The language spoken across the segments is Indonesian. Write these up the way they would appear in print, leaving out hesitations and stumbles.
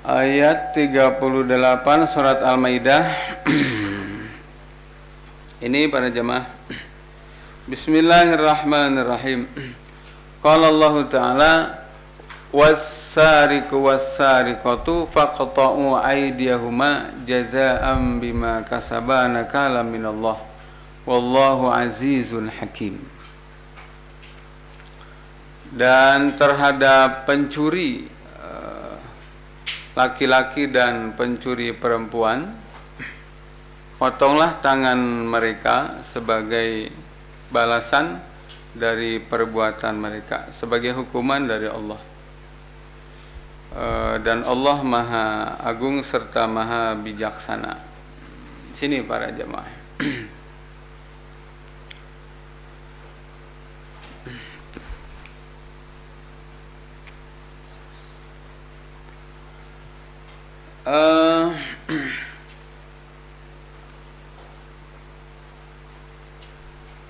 Ayat 38 surat Al-Maidah. Ini para jemaah. Bismillahirrahmanirrahim. Qala Allah Ta'ala was-sariqu was-sariqatu faqta'u aydiyahuma jazaa'an bima kasaba nakalan minallah wallahu azizun hakim. Dan terhadap pencuri laki-laki dan pencuri perempuan, potonglah tangan mereka sebagai balasan dari perbuatan mereka, sebagai hukuman dari Allah. Dan Allah Maha Agung serta Maha Bijaksana. Sini para jemaah.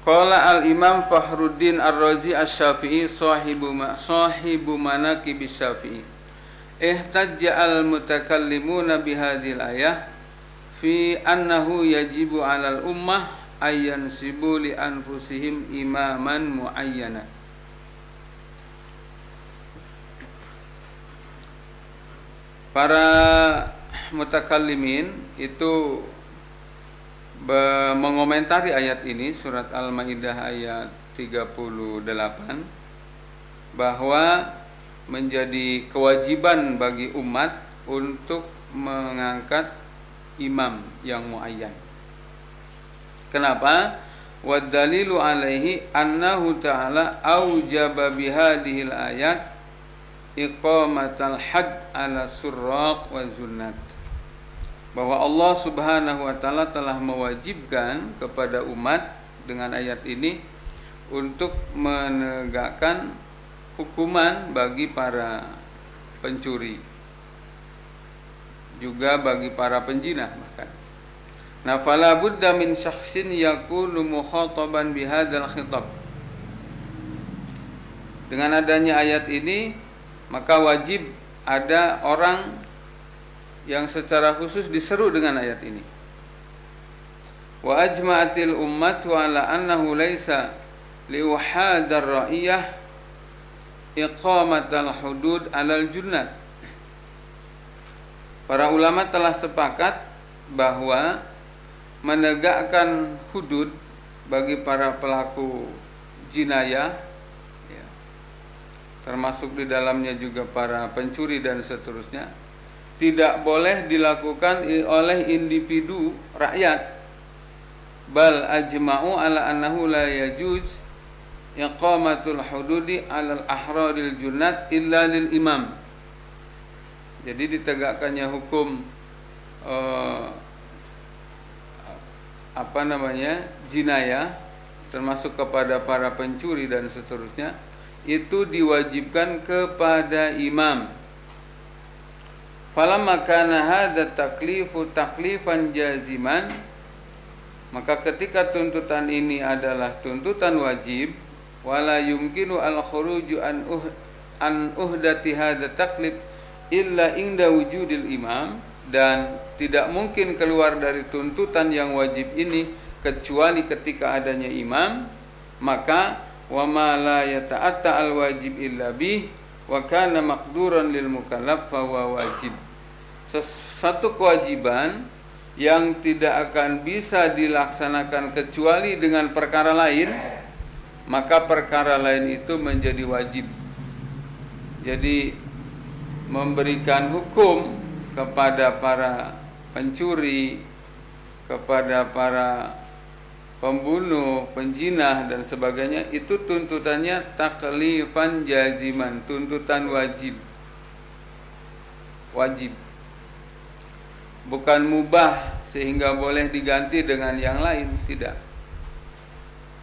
Qala al-Imam Fakhruddin Ar-Razi Asy-Syafi'i sahibu manaqib Asy-Syafi'i ihtajja al-mutakallimuna bihadhil ayah fi annahu yajibu 'alal ummah ayyansibu li anfusihim imaman muayyana. Para mutakallimin itu mengomentari ayat ini, surat Al-Maidah ayat 38, bahwa menjadi kewajiban bagi umat untuk mengangkat imam yang muayyan. Kenapa? Wa dalilu alaihi annahu ta'ala aujaba bihadhil ayat iqamatal had ala surraq wa zunnat, bahwa Allah Subhanahu wa taala telah mewajibkan kepada umat dengan ayat ini untuk menegakkan hukuman bagi para pencuri, juga bagi para penjinah bahkan. Nah, fala budda min syakhsin yakunu mukhataban bihadzal khitab. Dengan adanya ayat ini, maka wajib ada orang yang secara khusus diseru dengan ayat ini. Wa ajma'atil ummatu ala annahu laisa liuhadar ra'iyah iqamatal hudud alal junnat. Para ulama telah sepakat bahwa menegakkan hudud bagi para pelaku jinayah, termasuk di dalamnya juga para pencuri dan seterusnya, tidak boleh dilakukan oleh individu rakyat. Bal ajma'u ala annahu la yajuz iqamatul hududi alal ahraril junnat illa lil imam. Jadi ditegakkannya hukum jinayah, termasuk kepada para pencuri dan seterusnya, itu diwajibkan kepada imam. Falamma kana hadza taklifu taklifan jaziman, maka ketika tuntutan ini adalah tuntutan wajib, wala yumkinu al-khuruju an uhdati hadza taklif illa inda wujudil imam, dan tidak mungkin keluar dari tuntutan yang wajib ini kecuali ketika adanya imam, maka wa ma la yata'atta al-wajib illa bih wa kana maqduran lil mukallaf fa huwa wajib. Satu kewajiban yang tidak akan bisa dilaksanakan kecuali dengan perkara lain, maka perkara lain itu menjadi wajib. Jadi memberikan hukum kepada para pencuri, kepada para pembunuh, penjinah dan sebagainya, itu tuntutannya taklifan jaziman, tuntutan wajib. Wajib. Bukan mubah sehingga boleh diganti dengan yang lain, tidak.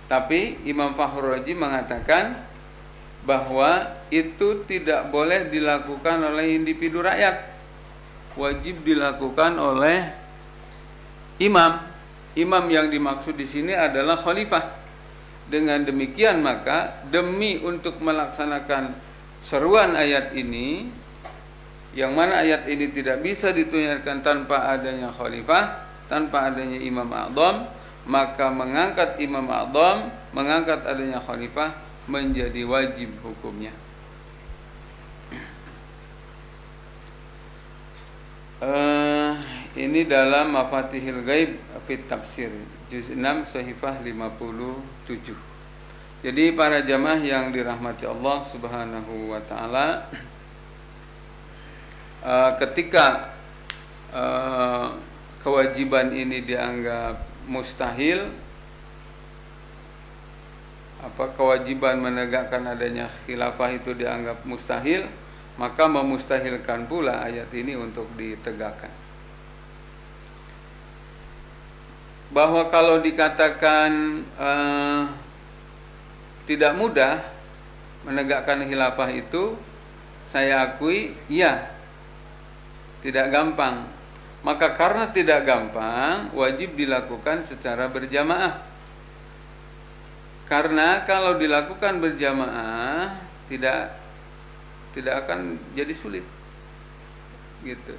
Tapi Imam Fakhruddin mengatakan bahwa itu tidak boleh dilakukan oleh individu rakyat. Wajib dilakukan oleh imam. Imam yang dimaksud di sini adalah khalifah. Dengan demikian maka demi untuk melaksanakan seruan ayat ini, yang mana ayat ini tidak bisa ditunaikan tanpa adanya khalifah, tanpa adanya imam a'dham, maka mengangkat imam a'dham, mengangkat adanya khalifah menjadi wajib hukumnya. Ini dalam Mafatihil Ghaib fit Tafsir juz 6 sahifah 57. Jadi para jamaah yang dirahmati Allah Subhanahu wa taala, ketika kewajiban ini dianggap mustahil, kewajiban menegakkan adanya khilafah itu dianggap mustahil, maka memustahilkan pula ayat ini untuk ditegakkan. Bahwa kalau dikatakan tidak mudah menegakkan khilafah itu, saya akui iya, tidak gampang. Maka karena tidak gampang, wajib dilakukan secara berjamaah. Karena kalau dilakukan berjamaah tidak akan jadi sulit. Gitu.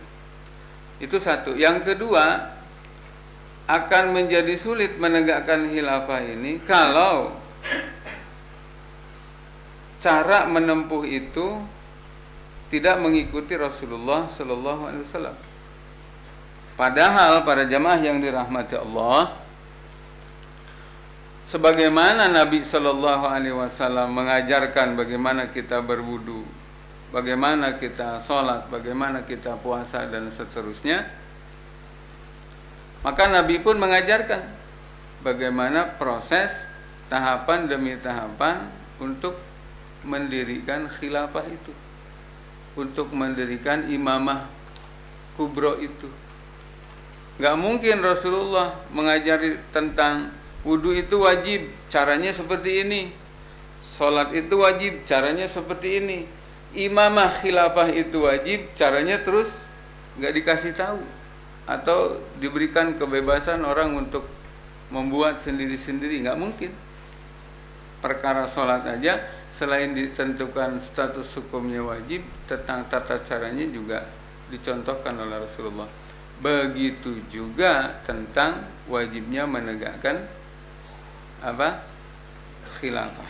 Itu satu. Yang kedua, akan menjadi sulit menegakkan khilafah ini kalau cara menempuh itu tidak mengikuti Rasulullah Sallallahu Alaihi Wasallam. Padahal para jamaah yang dirahmati Allah, sebagaimana Nabi Sallallahu Alaihi Wasallam mengajarkan bagaimana kita berwudu, bagaimana kita sholat, bagaimana kita puasa dan seterusnya, maka Nabi pun mengajarkan bagaimana proses tahapan demi tahapan untuk mendirikan khilafah itu, untuk mendirikan imamah kubro itu. Gak mungkin Rasulullah mengajari tentang wudu itu wajib, caranya seperti ini. Sholat itu wajib, caranya seperti ini. Imamah khilafah itu wajib, caranya terus gak dikasih tahu, atau diberikan kebebasan orang untuk membuat sendiri-sendiri. Gak mungkin. Perkara sholat aja, selain ditentukan status hukumnya wajib, tentang tata caranya juga dicontohkan oleh Rasulullah. Begitu juga tentang wajibnya menegakkan khilafah.